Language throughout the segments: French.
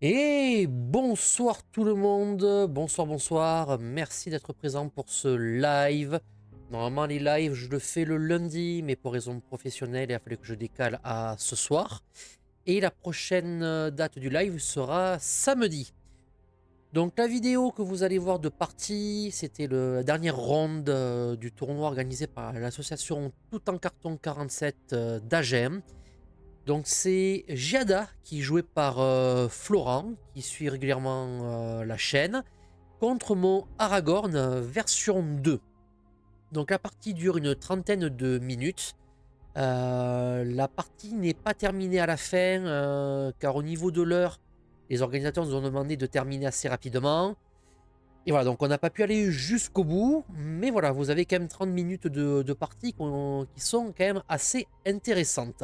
Et bonsoir tout le monde, bonsoir, bonsoir, merci d'être présent pour ce live. Normalement les lives je le fais le lundi, mais pour raison professionnelle il a fallu que je décale à ce soir. Et la prochaine date du live sera samedi. Donc la vidéo que vous allez voir de partie, c'était la dernière ronde du tournoi organisé par l'association Tout en Carton 47 d'Agen. Donc c'est Giada qui est joué par Florent, qui suit régulièrement la chaîne, contre mon Aragorn version 2. Donc la partie dure une trentaine de minutes. La partie n'est pas terminée à la fin, car au niveau de l'heure, les organisateurs nous ont demandé de terminer assez rapidement. Et voilà, donc on n'a pas pu aller jusqu'au bout, mais voilà, vous avez quand même 30 minutes de partie qui sont quand même assez intéressantes.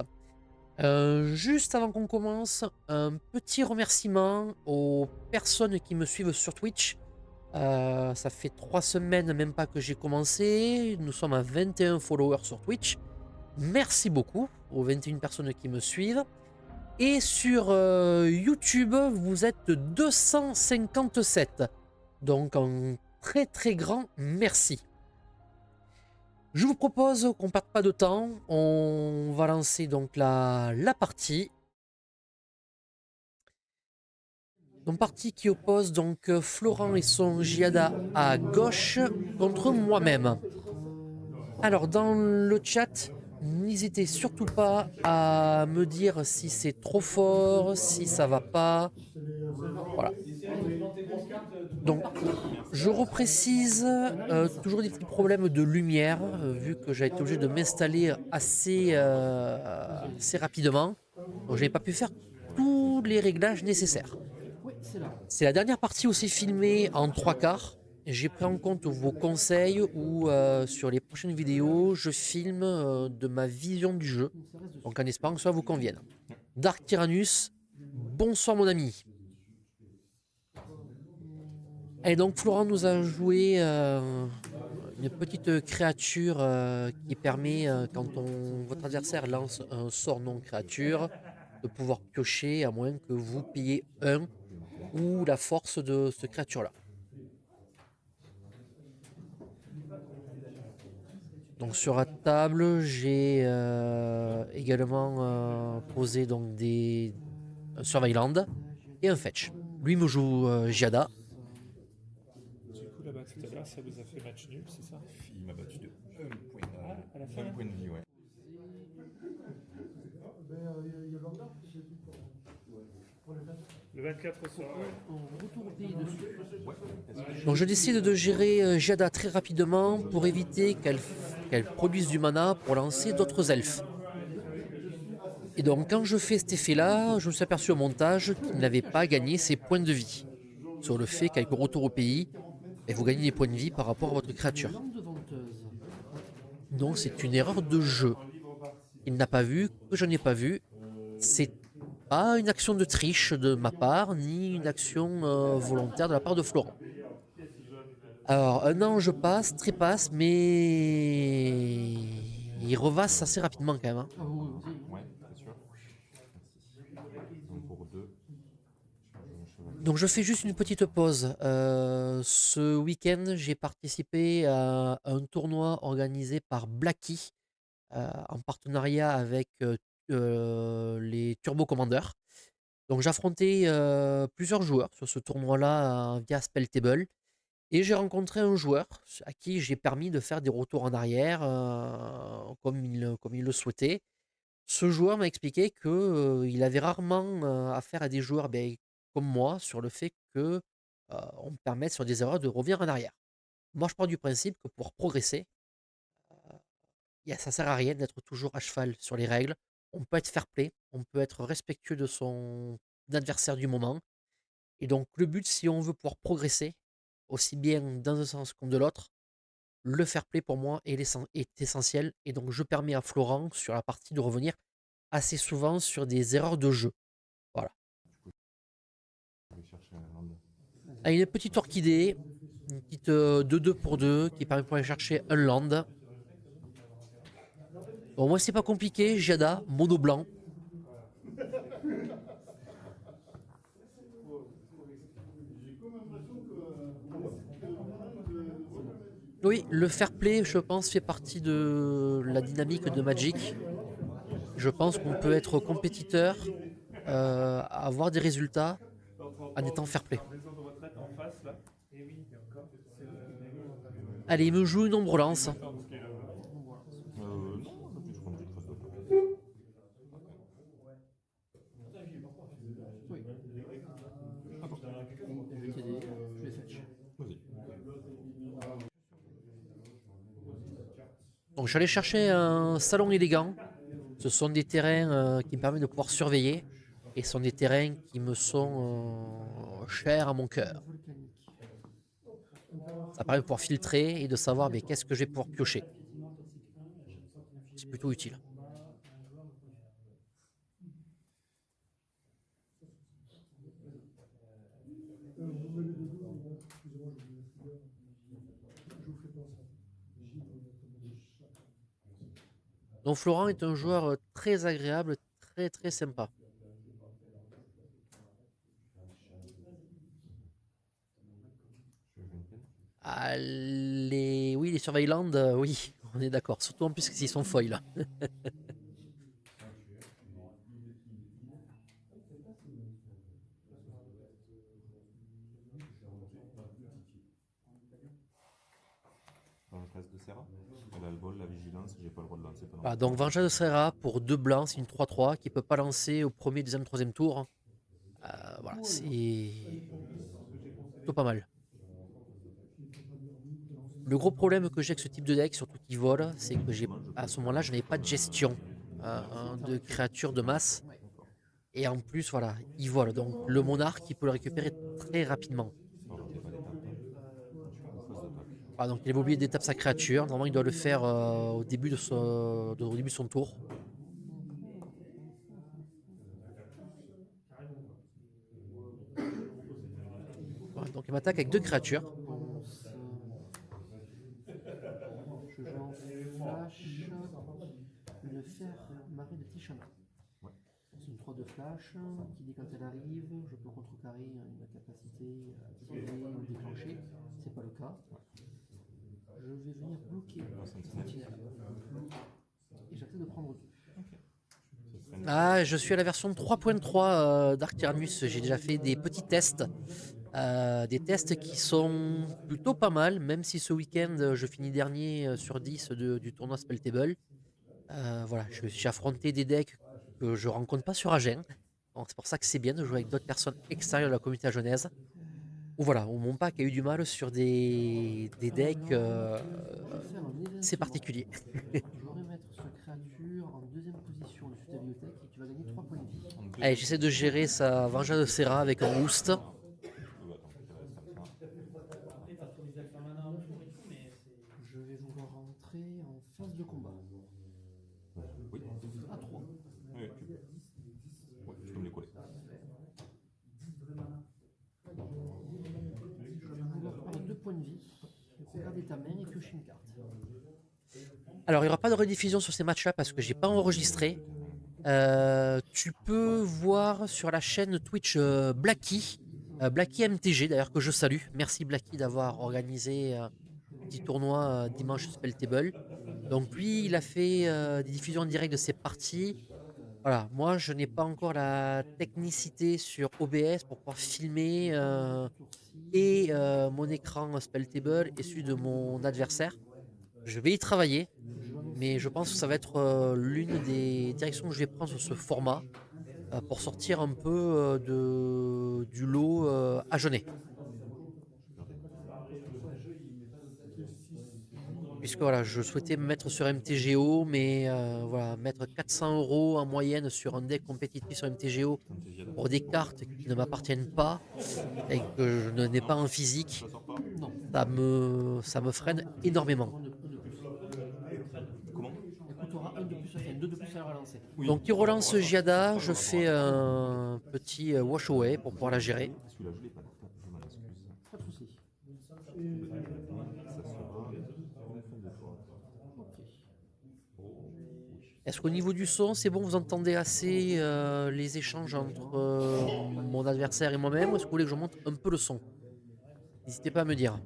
Juste avant qu'on commence, un petit remerciement aux personnes qui me suivent sur Twitch. Ça fait 3 semaines même pas que j'ai commencé. Nous sommes à 21 followers sur Twitch. Merci beaucoup aux 21 personnes qui me suivent. Et sur YouTube, vous êtes 257. Donc un très très grand merci. Je vous propose qu'on ne perde pas de temps. On va lancer donc la partie. Donc partie qui oppose donc Florent et son Giada à gauche contre moi-même. Alors dans le chat, n'hésitez surtout pas à me dire si c'est trop fort, si ça va pas. Voilà. Donc je reprécise, toujours des petits problèmes de lumière, vu que j'ai été obligé de m'installer assez rapidement. Donc j'ai pas pu faire tous les réglages nécessaires. C'est la dernière partie aussi filmée en trois quarts. J'ai pris en compte vos conseils où sur les prochaines vidéos, je filme de ma vision du jeu. Donc en espérant que ça vous convienne. Dark Tyrannus, bonsoir mon ami. Et donc Florent nous a joué une petite créature qui permet, votre adversaire lance un sort non créature, de pouvoir piocher à moins que vous payiez un ou la force de cette créature-là. Donc sur la table, j'ai également posé donc un Surveilland et un Fetch. Lui me joue Giada. Du coup, là-bas tout à l'heure, ça vous a fait match nul, c'est ça? Il m'a battu de un point, Ah, à la fin un point de vie, ouais. Le 24 au soir, ouais. Donc je décide de gérer Giada très rapidement pour éviter qu'elle produise du mana pour lancer d'autres elfes. Et donc quand je fais cet effet-là, je me suis aperçu au montage qu'il n'avait pas gagné ses points de vie. Sur le fait qu'avec le retour au pays, vous gagnez des points de vie par rapport à votre créature. Donc c'est une erreur de jeu. Il n'a pas vu, que je n'ai pas vu. C'est pas une action de triche de ma part, ni une action volontaire de la part de Florent. Alors, un ange passe, trépasse, mais il revasse assez rapidement quand même, hein. Ouais, c'est sûr. Merci. Donc pour deux, je change mon cheval. Donc je fais juste une petite pause. Ce week-end, j'ai participé à un tournoi organisé par Blacky en partenariat avec les Turbo Commanders. Donc j'affrontais plusieurs joueurs sur ce tournoi-là via Spelltable. Et j'ai rencontré un joueur à qui j'ai permis de faire des retours en arrière comme il le souhaitait. Ce joueur m'a expliqué qu'il avait rarement affaire à des joueurs comme moi sur le fait que on me permette sur des erreurs de revenir en arrière. Moi, je pars du principe que pour progresser, ça sert à rien d'être toujours à cheval sur les règles. On peut être fair play, on peut être respectueux de son adversaire du moment. Et donc, le but, si on veut pouvoir progresser, aussi bien dans un sens comme de l'autre, le fair play pour moi est essentiel. Et donc, je permets à Florent, sur la partie, de revenir assez souvent sur des erreurs de jeu. Voilà. Je vais chercher un land. Ah, une petite orchidée, une petite 2-2 pour 2 qui permet pour aller chercher un land. Bon, moi, c'est pas compliqué. Jada, mono blanc. Oui, le fair play, je pense, fait partie de la dynamique de Magic. Je pense qu'on peut être compétiteur, avoir des résultats en étant fair play. La maison de retraite en face, là. Et oui, et encore. Allez, il me joue une ombre lance. Attends, ce qui est là. Non, on a plus 30 traces de pas. Vas-y. Donc je suis allé chercher un salon élégant. Ce sont des terrains qui me permettent de pouvoir surveiller. Et ce sont des terrains qui me sont chers à mon cœur. Ça permet de pouvoir filtrer et de savoir mais, qu'est-ce que je vais pouvoir piocher. C'est plutôt utile. Donc Florent est un joueur très agréable, très très sympa. Ah, oui, les Surveilland, oui, on est d'accord. Surtout en plus s'ils sont foil. Dans la classe de Serra. Elle a le vol, la vigilance, j'ai pas le droit de lancer pendant. Voilà, donc Vengea de Serra pour 2 blancs, c'est une 3-3 qui peut pas lancer au premier, deuxième, troisième tour. Voilà, c'est plutôt pas mal. Le gros problème que j'ai avec ce type de deck, surtout qui vole, c'est que à ce moment-là, je n'avais pas de gestion de créatures de masse. Et en plus, voilà, il vole. Donc le monarque, il peut le récupérer très rapidement. Voilà, donc il avait oublié d'étape sa créature. Normalement, il doit le faire au début de son tour. Voilà, donc il m'attaque avec 2 créatures. Je joue en flash une fer marée de Tishana. C'est une 3 de flash qui dit quand elle arrive, je peux contrecarrer une capacité activée ou déclenchée. C'est pas le cas. Je vais venir bloquer Sentinelle. Et j'accepte de prendre 2. Ah, je suis à la version 3.3 d'Arc Tyrannus. J'ai déjà fait des petits tests. Des tests qui sont plutôt pas mal, même si ce week-end je finis dernier sur 10 du tournoi Spelltable. Voilà, j'ai affronté des decks que je rencontre pas sur Agen. Donc c'est pour ça que c'est bien de jouer avec d'autres personnes extérieures de la communauté agenaise. Ou voilà, où mon pack a eu du mal sur des decks c'est particulier. Je vais mettre sur créature en deuxième position dessus ta bibliothèque et tu vas gagner 3 points de vie. Allez, j'essaie de gérer sa Vengea de Serra avec un boost. Je vais vouloir rentrer en phase de combat. Oui. À 3. Oui, tu peux. Ouais, tu peux me les coller. Je vais vouloir prendre 2 points de vie, regarder ta main et piocher une carte. Alors, il n'y aura pas de rediffusion sur ces matchs-là parce que j'ai pas enregistré. Tu peux voir sur la chaîne Twitch Blacky, Blacky MTG d'ailleurs que je salue. Merci Blacky d'avoir organisé un petit tournoi dimanche Spelltable. Donc lui, il a fait des diffusions en direct de ses parties. Voilà, moi je n'ai pas encore la technicité sur OBS pour pouvoir filmer et mon écran Spelltable et celui de mon adversaire. Je vais y travailler, mais je pense que ça va être l'une des directions que je vais prendre sur ce format pour sortir un peu du lot agenais. Puisque voilà, je souhaitais me mettre sur MTGO, mais voilà, mettre 400 € en moyenne sur un deck compétitif sur MTGO pour des cartes qui ne m'appartiennent pas et que je n'ai pas en physique, ça me freine énormément. Comment? Oui. Donc il relance Giada, je fais un petit wash away pour pouvoir la gérer. Celui-là, je l'ai pas. Je m'en excuse. Pas de soucis. Ça sera une fin de tour. Est-ce qu'au niveau du son, c'est bon, vous entendez assez les échanges entre mon adversaire et moi-même, ou est-ce que vous voulez que je monte un peu le son? N'hésitez pas à me dire.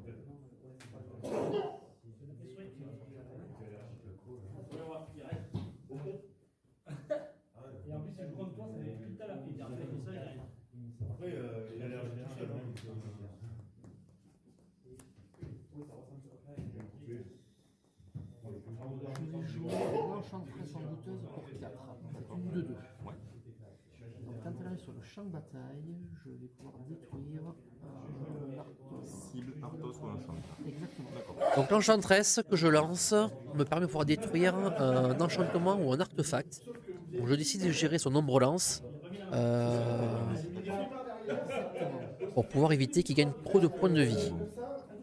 champ de bataille, je vais pouvoir détruire l'Arthos. Cible, Arthos ou Enchantress. Exactement. D'accord. Donc l'enchantress que je lance me permet de pouvoir détruire un enchantement ou un artefact. Donc je décide de gérer son ombre lance pour pouvoir éviter qu'il gagne trop de points de vie.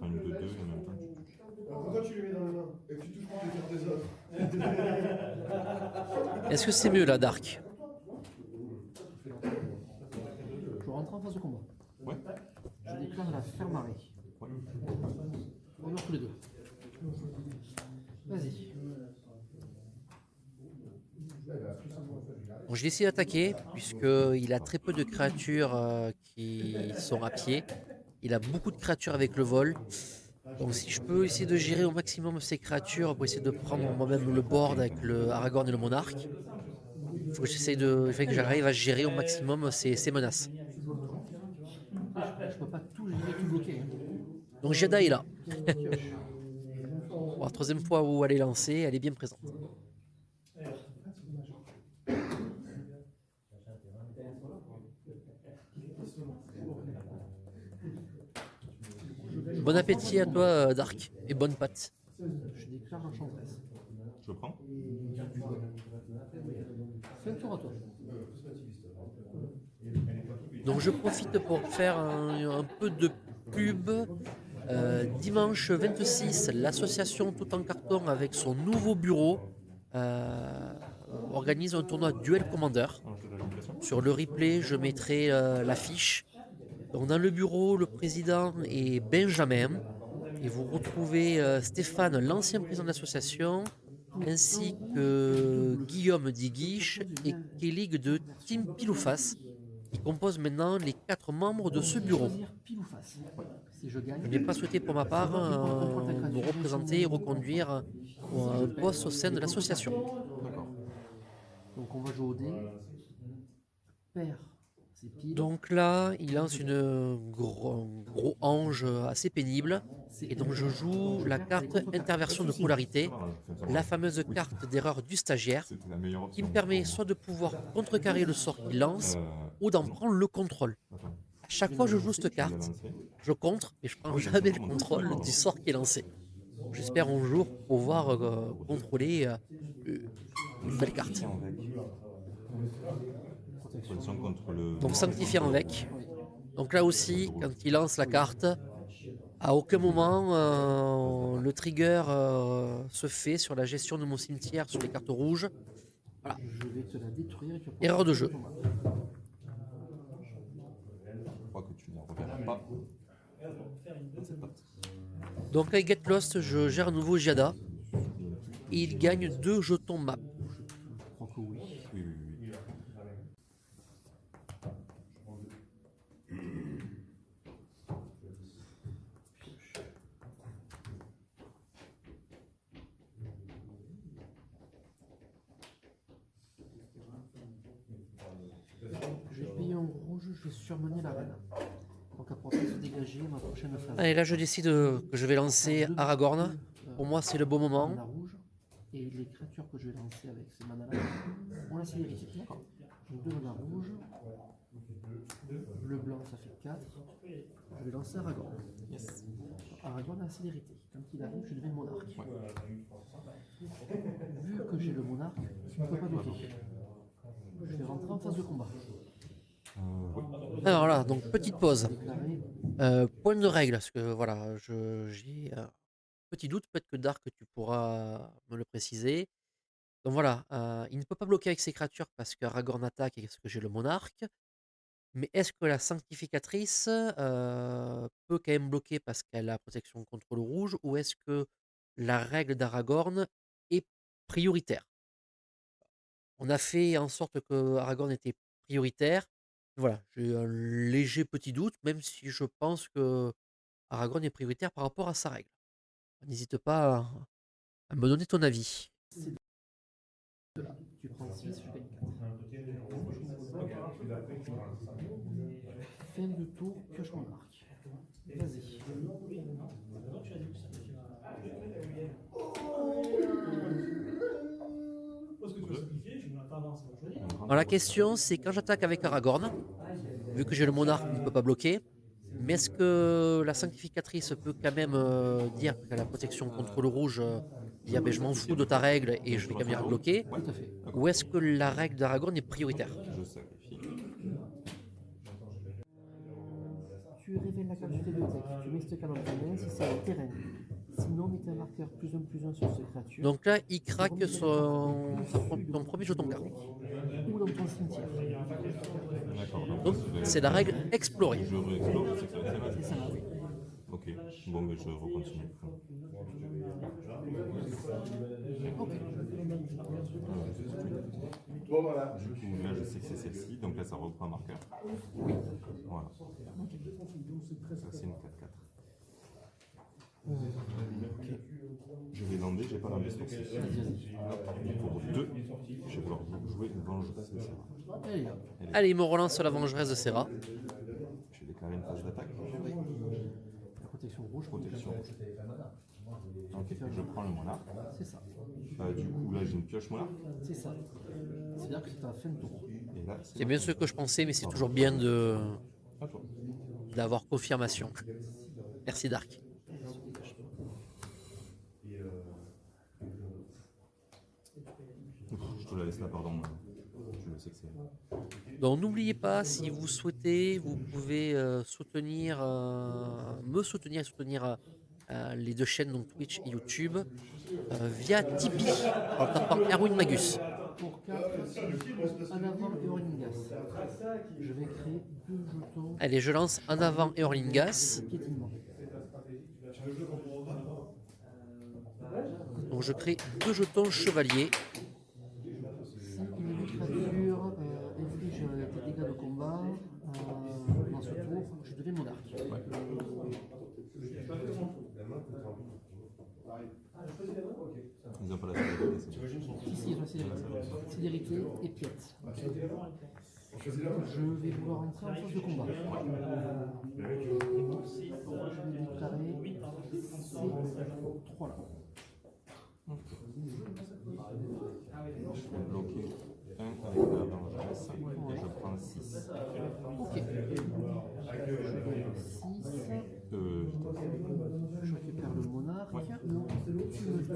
Enfin, une de 2 et en même temps tu touches. Pourquoi tu les mets dans les mains et que tu touches pas les cartes des autres? Est-ce que c'est mieux là, Dark? Je rentre en phase de combat. Ouais. Je déclare la fermarée. Ouais. On meurt tous les deux. Vas-y. Donc je décide d'attaquer, puisqu'il a très peu de créatures qui sont à pied. Il a beaucoup de créatures avec le vol. Donc si je peux essayer de gérer au maximum ces créatures pour essayer de prendre moi-même le board avec le Aragorn et le monarque, il faut que j'arrive à gérer au maximum ces menaces. Je peux pas tout gérer, tout bloquer. Donc Jada est là. Bon, la troisième fois où elle est lancée, elle est bien présente. Bon appétit à toi, Dark, et bonne pâte. Je déclare l'enchantress. Je prends. Fais un tour à toi. Donc je profite pour faire un peu de pub. Dimanche 26, l'association Tout en Carton avec son nouveau bureau organise un tournoi Duel Commander. Alors, je te donne une question. Sur le replay, je mettrai l'affiche. Donc dans le bureau, le président est Benjamin. Et vous retrouvez Stéphane, l'ancien président de l'association, ainsi que Guillaume Diguiche et Kelly de Team Pilouface, qui composent maintenant les 4 membres de ce bureau. Je n'ai pas souhaité pour ma part me représenter et reconduire un poste au sein de l'association. D'accord. Donc on va jouer au dé. Père. Donc là, il lance un gros ange assez pénible. Et donc je joue la carte interversion de polarité, la fameuse carte d'erreur du stagiaire, C'était la meilleure qui option. me permet soit de pouvoir contrecarrer le sort qu'il lance, ou d'en prendre le contrôle. Attends, À chaque fois que je joue cette tu l'as carte, lancé. je contre, mais je prends jamais le contrôle du sort qui est lancé. J'espère un jour pouvoir contrôler une belle carte. Sanctifiant avec. Protection contre le. Donc sanctifiant avec. Donc là aussi, quand il lance la carte, à aucun moment le trigger se fait sur la gestion de mon cimetière sur les cartes rouges. Voilà. Erreur de jeu. Je crois que tu ne la reverras pas. C'est parti. Donc avec Get Lost, je gère à nouveau Giada. Et il gagne 2 jetons map. Je crois que oui. Oui, oui, oui. Je vais payer en rouge, je vais surmener l'arène. Donc après se dégager ma prochaine phase. Allez, là je décide que je vais lancer Aragorn. Pour moi c'est le bon moment. Et les créatures que je vais lancer avec ces manas-là ont la célérité. D'accord. Donc 2 manas rouges. Le blanc ça fait 4. Je vais lancer Aragorn. Yes. Aragorn a la célérité. Quand il arrive, je deviens monarque. Ouais. Vu que j'ai le monarque, je ne peux pas bloquer. Je vais rentrer en phase de combat. Oui. Alors là, donc petite pause. Point de règle, parce que voilà, j'ai petit doute, peut-être que Dark, tu pourras me le préciser. Donc voilà, il ne peut pas bloquer avec ses créatures parce qu'Aragorn attaque et parce que j'ai le monarque. Mais est-ce que la sanctificatrice peut quand même bloquer parce qu'elle a protection contre le rouge, ou est-ce que la règle d'Aragorn est prioritaire? On a fait en sorte que Aragorn était prioritaire. Voilà, j'ai un léger petit doute, même si je pense que Aragorn est prioritaire par rapport à sa règle. N'hésite pas à me donner ton avis. Tu prends 6, je gagne 4. Fin de tour, pioche mon arc. Vas-y. Alors la question c'est quand j'attaque avec Aragorn, vu que j'ai le monarque, il ne peut pas bloquer. Mais est-ce que la sanctificatrice peut quand même dire qu'elle a la protection contre le rouge, dire ben, je m'en fous de ta règle et je vais quand même y bloquer? Tout à fait. Ou est-ce que la règle d'Aragorn est prioritaire? Je sacrifie. Tu révèles la carte de bibliothèque, tu mets cette carte dans ta main si c'est un terrain. Sinon, mets un marqueur +1/+1 sur cette créature. Donc là, il craque ton premier jeton carte. Ou dans ton cimetière. D'accord. Donc c'est la règle explorer. Je réexplore la sécurité. C'est ça, oui. Ok. Bon, mais je recontinue. Bon, voilà. Du coup, là, je sais que c'est celle-ci, donc là, ça reprend un marqueur. Voilà. Ça, c'est une 4-4. Je vais lander, j'ai pas landé ce tour-ci. Pour 2, je vais vouloir jouer une vengeresse de Serra. Elle est là. Allez, il me relance sur la vengeresse de Serra. Je vais déclarer une phase d'attaque. La protection rouge. Protection. Ok, je prends le monarque. C'est ça. Du coup, là, j'ai une pioche monarque. C'est ça. C'est-à-dire que c'est à la fin de tour. Et là, C'est bien ce que je pensais, mais c'est toujours bien de à toi. d'avoir confirmation. Merci Dark. Je te la laisse là, pardon. Je le sais que c'est. Donc n'oubliez pas, si vous souhaitez, vous pouvez me soutenir et soutenir les deux chaînes, donc Twitch et YouTube, via Tipeee, en tapant Erwin Magus. Pour 4, en avant et Orlingas. Je vais créer 2 jetons Allez, je lance en avant et Orlingas. piétinement. Donc je crée 2 jetons chevaliers. Si une créature inflige des dégâts de combat dans ce tour, je deviens monarque. Ils n'ont pas la sécurité, c'est Ici, il y a célérité et piète. Je vais vouloir entrer en phase de combat. Je vais déclarer ces 3 là. Je vais bloquer 1 avec la vengeresse et je prends 6. Ok. Je vais 6. Je récupère le monarque. Ouais. Non, tu me tues.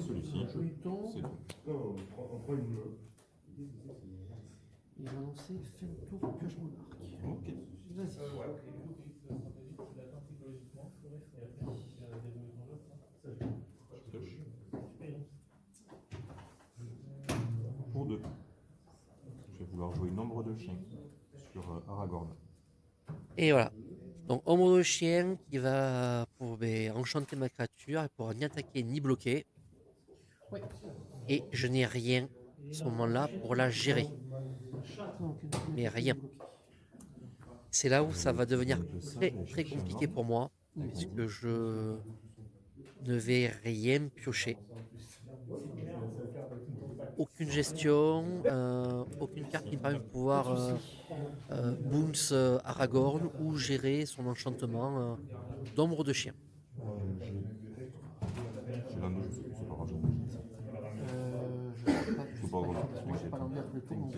Celui-ci, Jeton. c'est tout. Non, on prend une. Et je vais lancer fin de tour pioche monarque. Ok. Vas-y. Pioche. Pour 2. Je vais vouloir jouer nombre de chiens sur Aragorn. Et voilà. Donc homme de chien qui va pour enchanter ma créature et pour ni attaquer ni bloquer. Ouais. Et je n'ai rien à ce moment-là pour la gérer. Donc, Mais rien. C'est là où ça va devenir très très compliqué pour moi, puisque je ne vais rien piocher. Aucune gestion, aucune carte qui me permet de pouvoir bounce Aragorn ou gérer son enchantement d'ombre de chien. J'ai landé, je sais plus, c'est pas grave. je sais pas moi, j'ai pas l'envers le tour, donc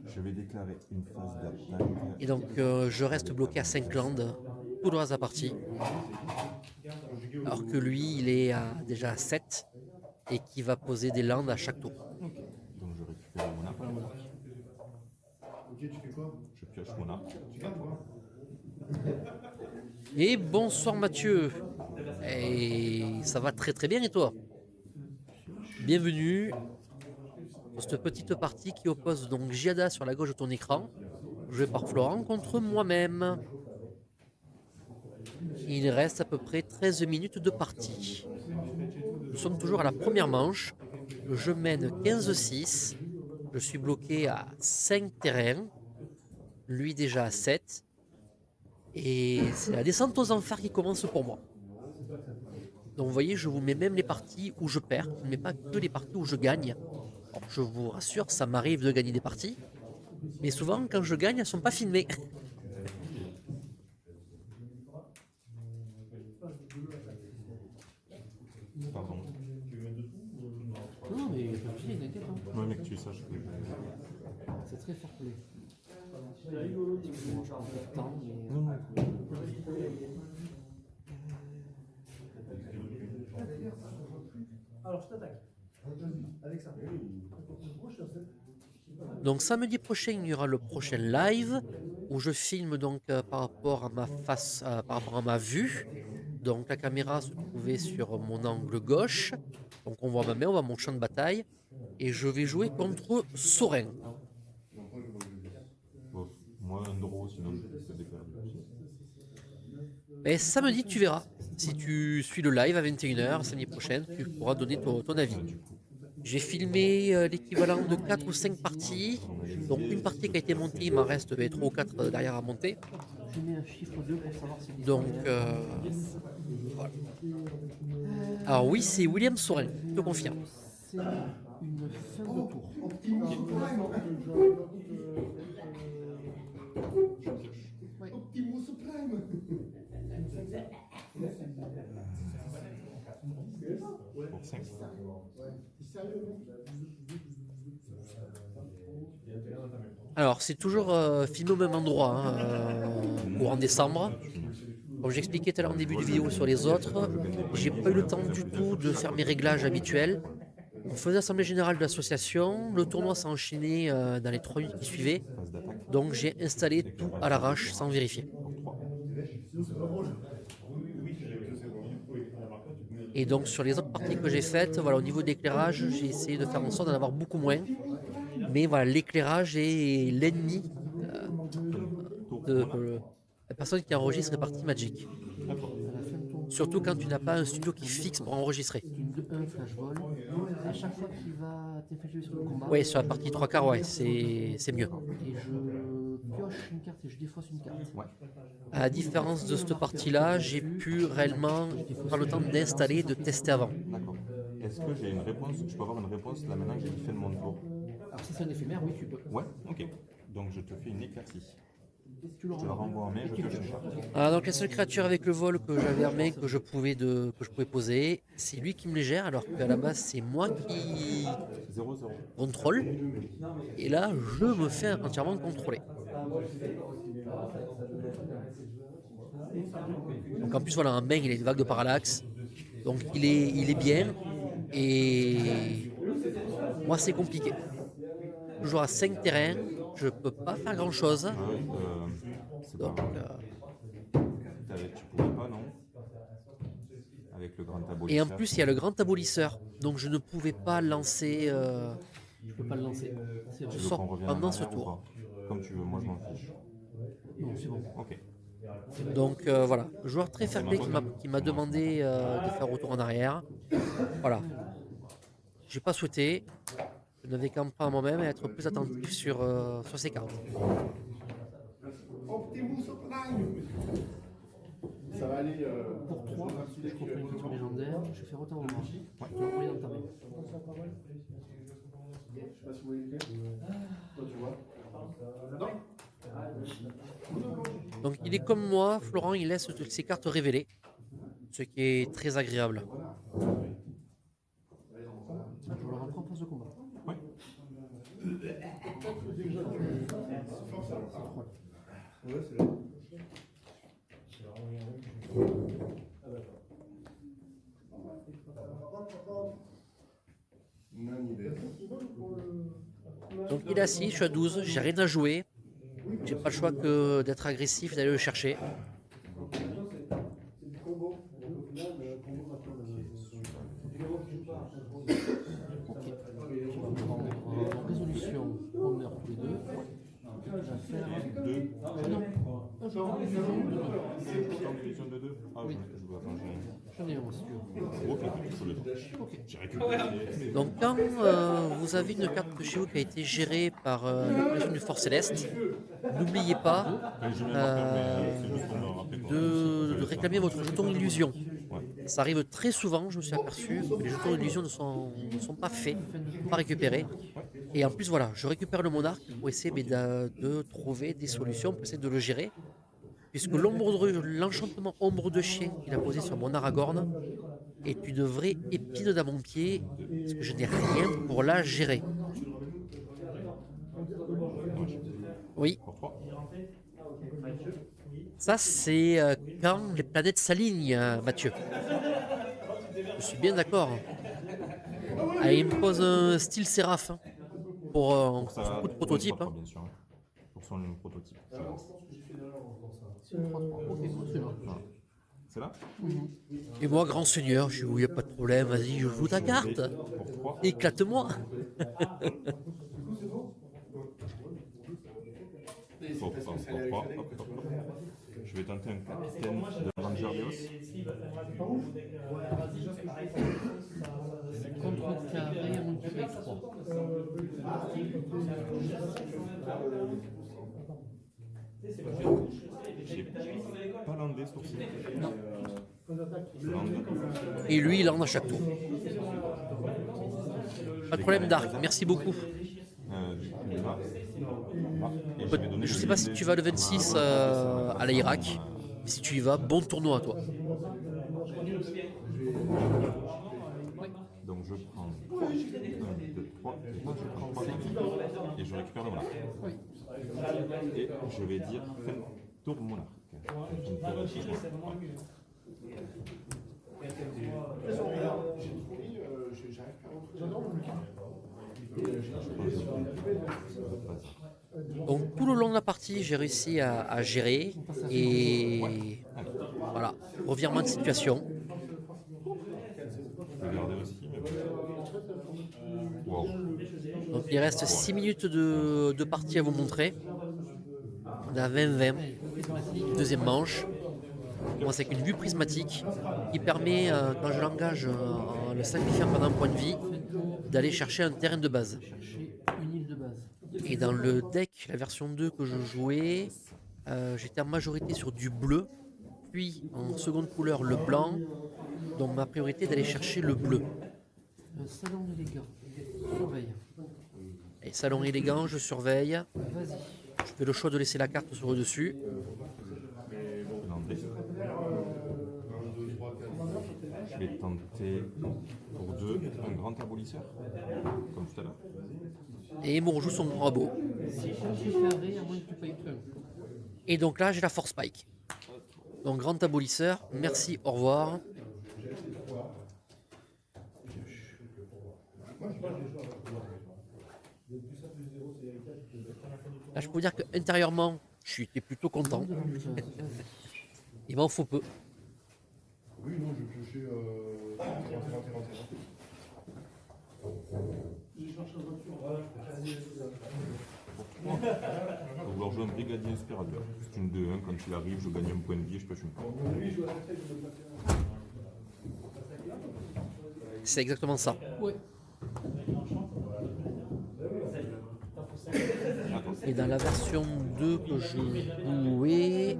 Je vais déclarer une phase d'attaque. Et donc je reste bloqué à 5 landes tout le reste de la partie. Alors que lui, il est déjà à 7 et qui va poser des landes à chaque tour. Donc je récupère mon arc. Ok, tu fais quoi? Je pioche mon arc. Tu gardes quoi? Et bonsoir Mathieu. Et ça va très très bien et toi? Bienvenue pour cette petite partie qui oppose donc Giada sur la gauche de ton écran, joué par Florent, contre moi-même. Il reste à peu près 13 minutes de partie. Nous sommes toujours à la première manche. Je mène 15-6. Je suis bloqué à 5 terrains. Lui déjà à 7. Et c'est la descente aux enfers qui commence pour moi. Donc vous voyez, je vous mets même les parties où je perds. Je ne mets pas que les parties où je gagne. Alors, je vous rassure, ça m'arrive de gagner des parties. Mais souvent, quand je gagne, elles ne sont pas filmées. Pardon. non, mais pas de soucis, t'inquiète. Hein. Ouais, mais que tu saches que. C'est très fair play. Excusez-moi, je prends pas de temps, mais... Non, non. Alors, je t'attaque. Avec ça. Donc samedi prochain, il y aura le prochain live où je filme donc par rapport à ma face, par rapport à ma vue. Donc la caméra se trouvait sur mon angle gauche. Donc on voit ma main, on voit mon champ de bataille. Et je vais jouer contre Sorin. Bon, moi, un draw, sinon je peux décaler. Et samedi, tu verras. Si tu suis le live à 21h, samedi prochain, tu pourras donner ton avis. J'ai filmé l'équivalent de 4 ou 5 parties. Donc une partie qui a été montée, il m'en reste 3 ou 4 derrière à monter. J'ai mis un chiffre 2 pour savoir si... Donc voilà. Alors oui, c'est William Sorin, je te confirme. C'est une fin de tour. Optimus Prime. Ouais. Optimus Prime. Pour 5. Alors c'est toujours filmé au même endroit, courant décembre. Comme j'expliquais tout à l'heure en début de vidéo sur les autres, j'ai pas eu le temps du tout de faire mes réglages habituels. On faisait l'assemblée générale de l'association, le tournoi s'est enchaîné dans les 3 minutes qui suivaient, Phase d'attaque. donc j'ai installé tout à l'arrache sans vérifier. Pour 3. Et donc sur les autres parties que j'ai faites, voilà, au niveau de l'éclairage, j'ai essayé de faire en sorte d'en avoir beaucoup moins. Mais voilà, l'éclairage est l'ennemi de la personne qui enregistre les parties Magic. À la fin de ton Surtout quand tu n'as pas un studio qui est fixe pour enregistrer. c'est une 2-1 flash vol. À chaque fois qu'il va t'effectuer sur le combat, Oui, sur la partie 3 quarts, ouais, c'est mieux. et je pioche une carte et je défausse une carte. Ouais. À la différence de cette partie-là, j'ai pu réellement prendre le temps d'installer, de tester avant. D'accord. Est-ce que j'ai une réponse? Je peux avoir une réponse là maintenant que j'ai fait de mon tour? Alors si c'est un éphémère, oui tu peux. Ouais, ok. Donc je te fais une éclaircie. Tu le Je te la renvoie en main, je te le cherche. Ah, donc la seule créature avec le vol que j'avais en main, que je pouvais poser, c'est lui qui me les gère, alors qu'à la base c'est moi qui 0-0. contrôle. Et là, je me fais entièrement contrôler. Donc en plus voilà, en main il a une vague de parallaxe. Donc il est bien. Et moi c'est compliqué. Je joue à 5 terrains, je peux pas faire grand chose. Ah oui, c'est pas Donc grave. Tu pourrais pas, non? Avec le grand et abolisseur. en plus il y a le grand abolisseur. Donc je ne pouvais pas lancer Je peux pas le lancer. C'est Tu vrai. veux sors qu'on revienne pendant en ce arrière ou tour. pas? Comme tu veux, moi je m'en fiche. Non, c'est bon. Ok. Donc voilà, joueur très fair play qui m'a demandé de faire retour en arrière. Voilà. J'ai pas souhaité. Je n'avais qu'à me prendre à moi-même et être plus attentif sur ces cartes. Optimus Prime. Ça va aller. Pour 3, je comprends une créature légendaire, je fais retour en main. Je te l'envoie dans ta main. Je sais pas si vous voyez lequel. Toi, tu vois. Donc il est comme moi, Florent, il laisse toutes ses cartes révélées, ce qui est très agréable. Je le reprends en phase de combat. Ouais. Ouais, c'est là. Nani idée. Donc il est assis, je suis à 12, j'ai rien à jouer. J'ai pas le choix que d'être agressif et d'aller le chercher. En résolution, on meurt tous les deux. Je vais faire... 2. Ah non, un genre. Vision de 2. Ah oui, je vois. Attends, J'en ai un, si tu veux. Ok, il faut le temps. Ok. J'ai récupéré. Donc quand vous avez une carte de chez vous qui a été gérée par la collection du Fort Céleste, n'oubliez pas Je viens de marquer, mais c'est juste pour me rappeler quoi. de réclamer votre jeton illusion. Ouais. Ça arrive très souvent, je me suis aperçu que les jetons illusion ne sont pas faits, pas récupérés. Et en plus, voilà, je récupère le monarque pour essayer de trouver des solutions, pour essayer de le gérer. Puisque l'enchantement ombre de chien qu'il a posé sur mon Aragorn est une vraie épine dans mon pied, parce que je n'ai rien pour la gérer. Oui, Pour 3. ça c'est quand les planètes s'alignent, Mathieu. Je suis bien d'accord. Ah, il me pose un style Séraph hein, pour son coup de prototype. Hein. Bien sûr. Hein. Pour son prototype. Je lance. C'est une 3-3. Ok, bon, c'est là. Voilà. C'est là Et moi, grand seigneur, je dis oui, y a pas de problème, vas-y, je joue ta carte. Pour 3. Éclate-moi. Pour 3. Je vais tenter un capitaine de Ranger Leos. Contre-carré à multiplier 3. J'ai pas landé ce tour-ci. Non. Je lande. Et lui, il lande à chaque tour. Pas de problème, Dark, merci beaucoup. Du coup, là. Et je vais donner Je le sais pas si lead tu vas le 26 à l'Irak. Mais si tu y vas, bon tournoi à toi. Donc je prends 1, 2, 3, et moi je prends 3 et je récupère le monarque. Oui. Et je vais dire fin tour monarque. Fin tour de changement. Donc tout le long de la partie, j'ai réussi à gérer. Et voilà, revirement de situation. Je vais garder aussi, mais bon. Wow. Donc il reste 6 minutes de partie à vous montrer. On a 20-20. Deuxième manche. On commence avec une vue prismatique qui permet, quand je l'engage en le sacrifiant pendant un point de vie, d'aller chercher un terrain de base. Chercher une île de base. Et dans le deck, la version 2 que je jouais, j'étais en majorité sur du bleu, puis en seconde couleur le blanc. Donc ma priorité est d'aller chercher le bleu. Salon élégant. Surveille. Et salon élégant, je surveille. Vas-y. Je fais le choix de laisser la carte sur le dessus. Landé. Je vais tenter pour 2 un grand abolisseur, comme tout à l'heure. Et mon joue son grand rabot. Contre-carré à moins que tu payes un. Et donc là, j'ai la force spike. Donc grand abolisseur, merci, au revoir. Là, je peux vous dire qu'intérieurement, j'étais plutôt content. Il m'en faut peu. Oui, non, je piochais 31. Je vais vouloir jouer un brigadier inspirateur. C'est une 2-1, quand il arrive, je gagne un point de vie et je pioche une carte. C'est exactement ça. Ouais. Et dans la version 2 que je jouais,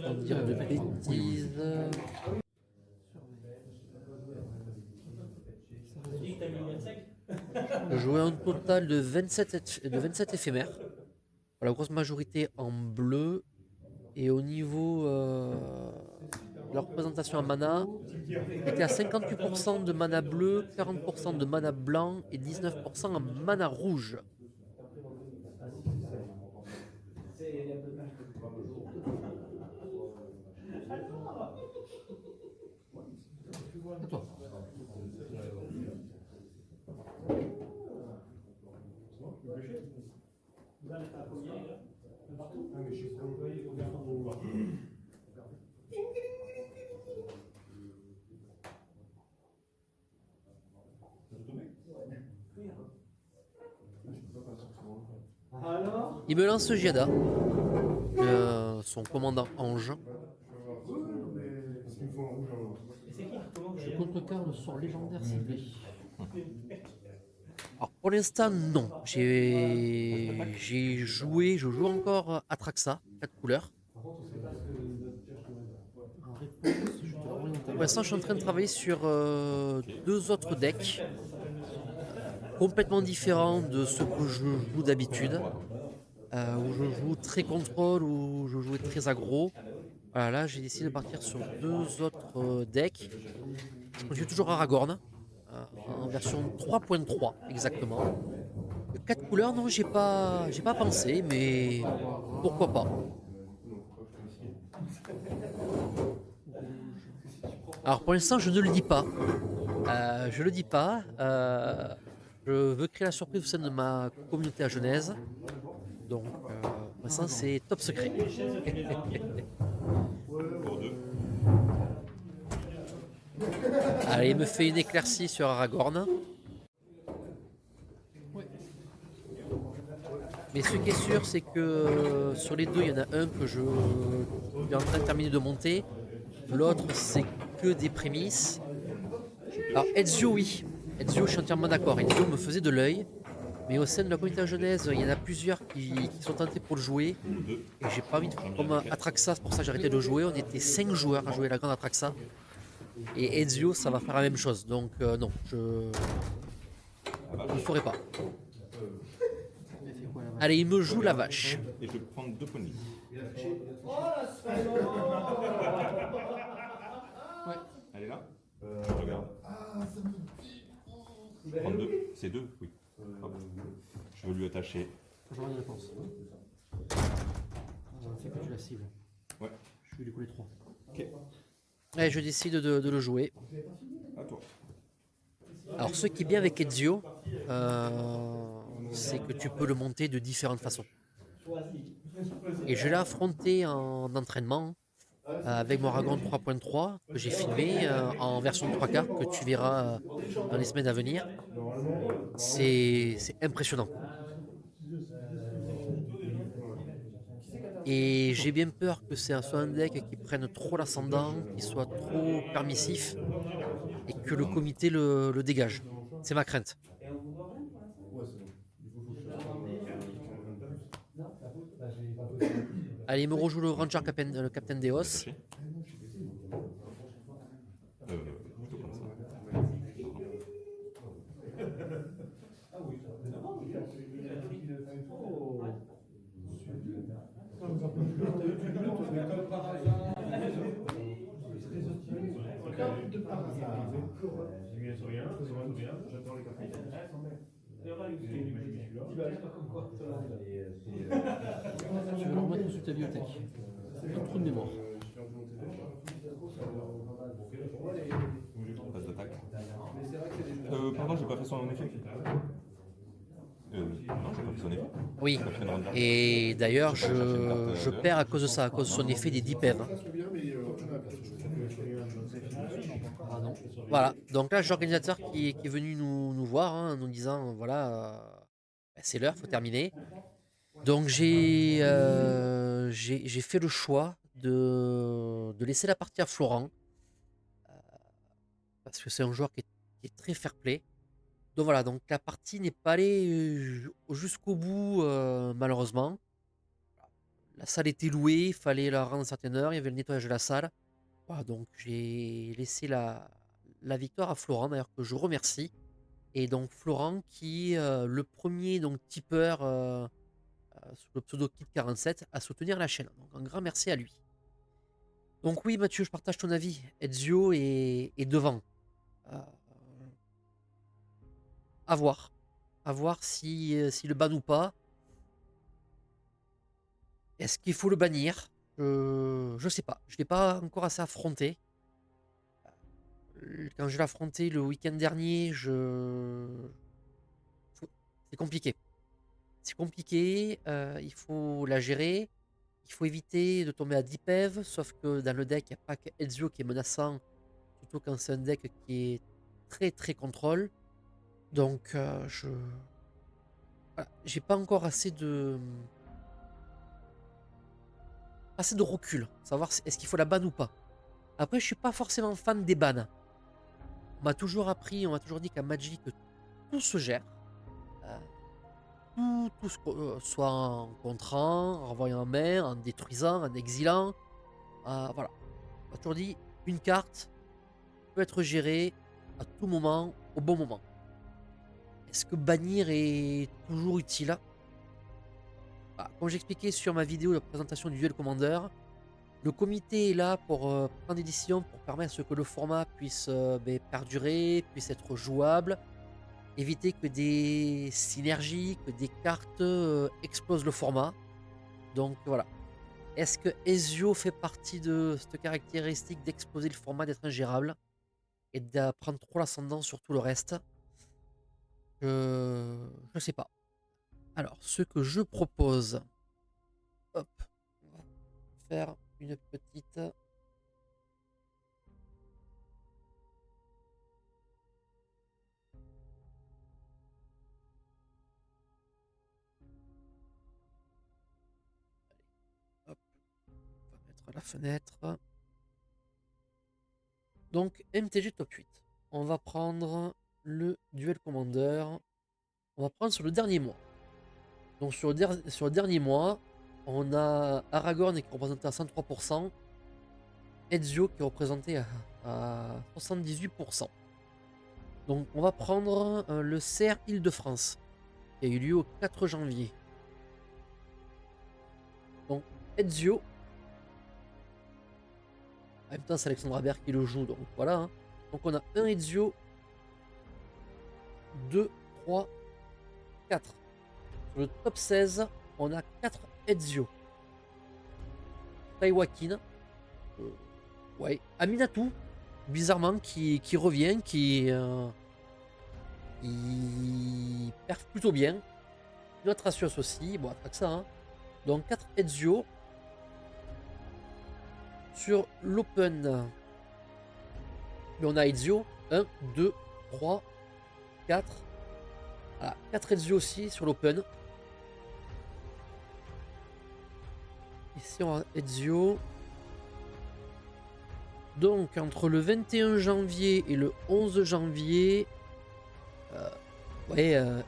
sans dire de bêtises, je jouais un total de 27 éphémères. La grosse majorité en bleu. Et au niveau de la représentation en mana, était à 58% de mana bleu, 40% de mana blanc et 19% en mana rouge. À toi. Il me lance Giada, son commandant ange. Parce qu'il me faut un rouge en or. Je contrecarre le sort légendaire ciblé. Alors pour l'instant non, j'ai joué, je joue encore Atraxa, 4 couleurs. En réponse, je te oriente. Pour l'instant je suis en train de travailler sur 2 autres decks, complètement différents de ce que je joue d'habitude, où je joue très contrôle, où je jouais très aggro. Voilà, là j'ai décidé de partir sur 2 autres decks. Je continue toujours Aragorn, en version 3.3 exactement. 4 couleurs, non, j'ai pas pensé, mais pourquoi pas. Alors pour l'instant, je ne le dis pas. Je le dis pas. Je veux créer la surprise au sein de ma communauté à Genèse. Donc, pour l'instant, c'est top secret. Pour 2. Allez, il me fait une éclaircie sur Aragorn. Mais ce qui est sûr, c'est que sur les deux, il y en a un que je suis en train de terminer de monter. L'autre, c'est que des prémices. Alors, Ezio, oui. Ezio, je suis entièrement d'accord. Ezio me faisait de l'œil. Mais au sein de la communauté genèse, il y en a plusieurs qui sont tentés pour le jouer. Et j'ai pas envie de faire comme Atraxa, c'est pour ça que j'ai arrêté de jouer. On était 5 joueurs à jouer la grande Atraxa. Et Ezio, ça va faire la même chose. Donc, non, je ne le ferai pas. Allez, il me joue la vache. Et je vais prendre 2 points de vie. Elle est là. Je regarde. Je prends 2. C'est 2, oui. Hop. Je veux lui attacher. J'aurai une réponse. Fais que tu la cibles. Ouais. Je vais lui couler 3. Ok. Et je décide de le jouer. À toi. Alors, ce qui est bien avec Ezio, c'est que tu peux le monter de différentes façons. Et je l'ai affronté en entraînement avec mon Aragorn 3.3 que j'ai filmé en version 3K que tu verras dans les semaines à venir. C'est impressionnant. Et j'ai bien peur que c'est soit un deck qui prenne trop l'ascendant, qui soit trop permissif et que le comité le dégage. C'est ma crainte. Allez, il me rejoue le Ranger le Captain Deos. Attaché. Plutôt comme ça. Tu vas le remettre sous ta bibliothèque. Un trou de mémoire. Phase d'attaque. Pardon, j'ai pas fait son effet. Non, j'ai pas fait son effet. Oui. Captain Ranger. Et d'ailleurs, je perds à cause de ça, à cause de son effet des 10 PEV. Ah non. Voilà, donc là, j'ai l'organisateur qui est venu nous voir, hein, en nous disant voilà, c'est l'heure, il faut terminer. Donc j'ai fait le choix de laisser la partie à Florent, parce que c'est un joueur qui est très fair-play. Donc voilà, donc la partie n'est pas allée jusqu'au bout, malheureusement. La salle était louée, il fallait la rendre à une certaine heure, il y avait le nettoyage de la salle. Voilà, donc j'ai laissé la victoire à Florent, d'ailleurs, que je remercie. Et donc Florent qui est le premier donc, tipeur sous le pseudo Kid47 à soutenir la chaîne. Donc un grand merci à lui. Donc oui Mathieu, je partage ton avis. Ezio est devant. À voir. À voir si le banne ou pas. Est-ce qu'il faut le bannir? Je sais pas. Je ne l'ai pas encore assez affronté. Quand je l'ai affronté le week-end dernier, c'est compliqué. C'est compliqué, il faut la gérer. Il faut éviter de tomber à 10 PEV, sauf que dans le deck, il n'y a pas que Ezio qui est menaçant, surtout quand c'est un deck qui est très très contrôle. Donc, voilà, j'ai pas encore assez de recul, savoir est-ce qu'il faut la ban ou pas. Après, je suis pas forcément fan des bans. On m'a toujours appris, on m'a toujours dit qu'à Magic, tout se gère. Tout soit en contrant, en renvoyant en main, en détruisant, en exilant. Voilà. On m'a toujours dit, une carte peut être gérée à tout moment, au bon moment. Est-ce que bannir est toujours utile? Comme j'expliquais sur ma vidéo de présentation du Duel Commander, le comité est là pour prendre des décisions, pour permettre à ce que le format puisse perdurer, puisse être jouable. éviter que des synergies, que des cartes explosent le format. Donc voilà. Est-ce que Ezio fait partie de cette caractéristique d'exploser le format, d'être ingérable et de prendre trop l'ascendant sur tout le reste? Je sais pas. Alors, ce que je propose, hop, on va faire une petite. Hop, on va mettre la fenêtre. Donc, MTG top 8. On va prendre le Duel Commander. On va prendre sur le dernier mois. Donc, sur le dernier mois, on a Aragorn qui est représenté à 103%. Ezio qui est représenté à 78%. Donc, on va prendre le CR Île-de-France qui a eu lieu au 4 janvier. Donc, Ezio. En même temps, c'est Alexandre Habert qui le joue, donc voilà. Hein. Donc, on a un Ezio, 2, 3, 4. Sur le top 16, on a 4 Ezio. Taiwakin. Ouais. Aminatou, bizarrement, qui revient, qui perf plutôt bien. Notre Asios aussi, bon, pas que ça. Hein. Donc 4 Ezio. Sur l'Open, on a Ezio. 1, 2, 3, 4. Voilà, 4 Ezio aussi sur l'Open. Ici, on a Ezio. Donc, entre le 21 janvier et le 11 janvier,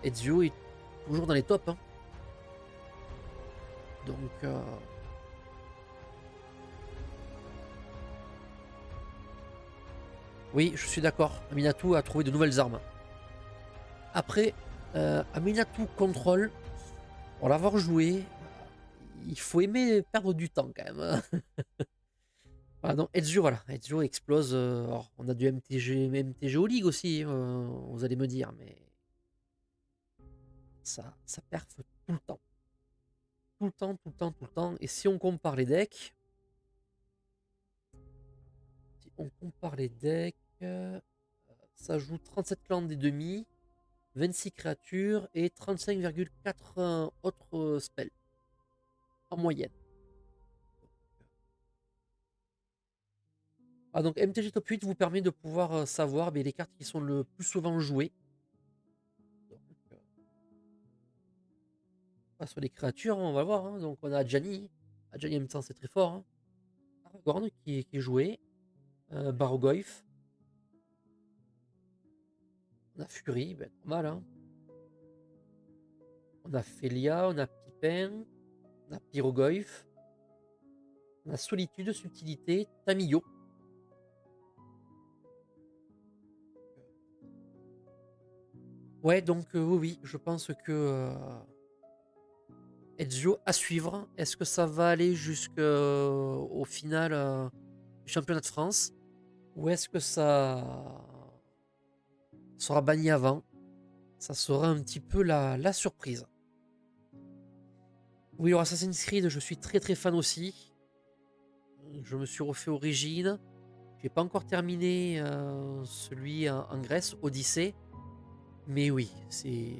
Ezio est toujours dans les tops. Hein. Donc, oui, je suis d'accord. Aminatou a trouvé de nouvelles armes. Après, Aminatou contrôle. Pour l'avoir joué, il faut aimer perdre du temps quand même. Hein. Voilà, donc Ezio explose. Alors, on a du MTG au League aussi, vous allez me dire, mais ça perf tout le temps. Tout le temps, tout le temps, tout le temps. Et si on compare les decks, ça joue 37 clans des demi, 26 créatures et 35,4 autres spells en moyenne. Ah, donc MTG Top 8 vous permet de pouvoir savoir les cartes qui sont le plus souvent jouées. Donc, sur les créatures, on va voir. Hein. Donc on a Adjani. Adjani en même temps c'est très fort. Hein. Aragorn qui est joué. Bargoyf. On a Fury, ben, normal. Hein. On a Felia, on a Pipin, on a Pyrogoyf. On a Solitude, Subtilité, Tamillo. Ouais, donc oui, je pense que Ezio à suivre. Est-ce que ça va aller jusqu'au final du championnat de France? Ou est-ce que ça sera banni avant? Ça sera un petit peu la surprise. Oui, alors Assassin's Creed, je suis très très fan aussi. Je me suis refait Origins. J'ai pas encore terminé celui en Grèce, Odyssée. Mais oui, c'est.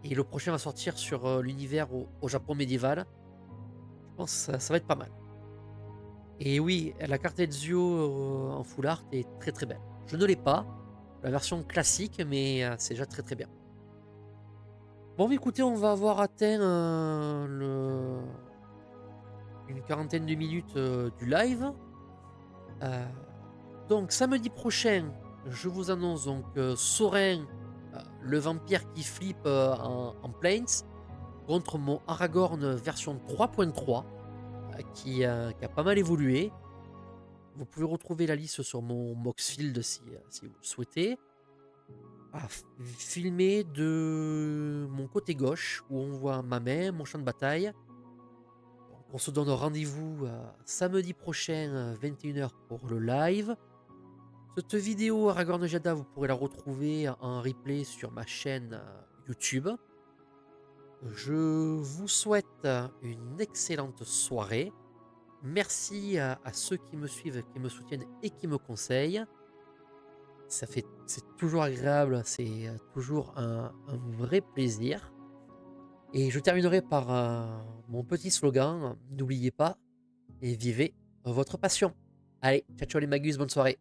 Et le prochain va sortir sur l'univers au Japon médiéval. Je pense que ça va être pas mal. Et oui, la carte Ezio en full art est très très belle. Je ne l'ai pas, la version classique, mais c'est déjà très très bien. Bon, mais écoutez, on va avoir atteint une quarantaine de minutes du live. Donc, samedi prochain, je vous annonce donc Sorin, le vampire qui flippe en Plains, contre mon Aragorn version 3.3, qui a pas mal évolué. Vous pouvez retrouver la liste sur mon Moxfield si vous le souhaitez. Filmé de mon côté gauche, où on voit ma main, mon champ de bataille. Donc, on se donne rendez-vous samedi prochain, 21h pour le live. Cette vidéo Aragorn Jada, vous pourrez la retrouver en replay sur ma chaîne YouTube. Je vous souhaite une excellente soirée. Merci à ceux qui me suivent, qui me soutiennent et qui me conseillent. C'est toujours agréable, c'est toujours un vrai plaisir. Et je terminerai par mon petit slogan, n'oubliez pas et vivez votre passion. Allez, ciao ciao les magus, bonne soirée.